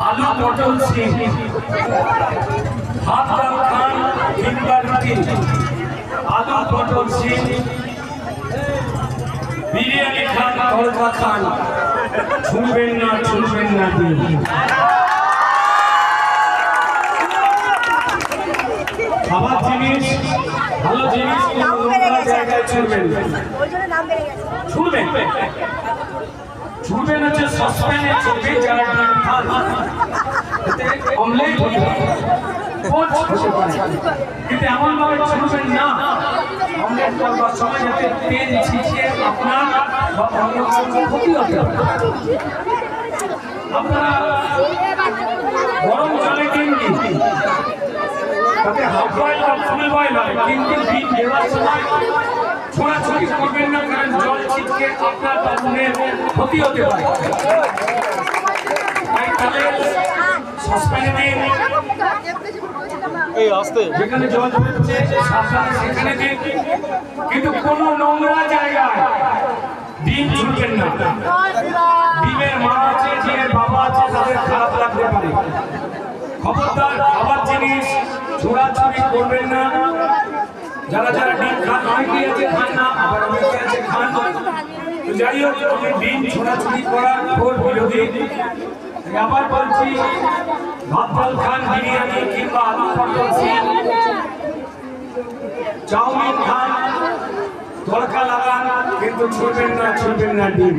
आलू पटल सिंह भात डाल खान किंबा रुटी आलू पटल सिंह बिरियानी खान तड़का खान छुड़बेन ना दिन খাবার জিনিস ভালো জিনিস জায়গায় ছুড়বেন ছুড়বেন হচ্ছে সসপ্যানে ছুড়বে যারা খান অমলেট হতে পারে কিন্তু এমন ভাবে ছুড়বেন না অমলেট করবার সময় যাতে তেল ছিটিয়ে আপনার বা অন্য কারোর ক্ষতি হতে পারে। আপনারা গরম জলে কিনবেন তাতে হাফ বয়েল বা ফুল বয়েল হয় কিন্তু ডিম দেওয়ার সময় ছোড়াছুড়ি করবেন না কারণ জল ছিটকে আপনার বা মনের ক্ষতি হতে পারে। তাই তাহলে সসপ্যানে দিন এই আস্তে যেখানে জল ঝরছে সাবধানে সেখানে দিন কিন্তু কোনো নোংরা জায়গায় ডিম ছুটবেন না। ডিমের মা আছে ডিমের বাবা আছে তাদের খারাপ লাগতে পারে। খবরদার খাবার জিনিস ছোড়াছুড়ি করবেন না। যারা যারা ডিম খান অনেকেই আছে খান না আবার অনেকে আছে খান। তো যাই হোক আমি ডিম ছোড়াছুড়ি করার ঘোর বিরোধী। আবার বলছি ভাত ডাল খান বিরিয়ানি কিংবা আলু পটল সিং চাউমিন খান তড়কা লাগান কিন্তু ছুটবেন না ডিম।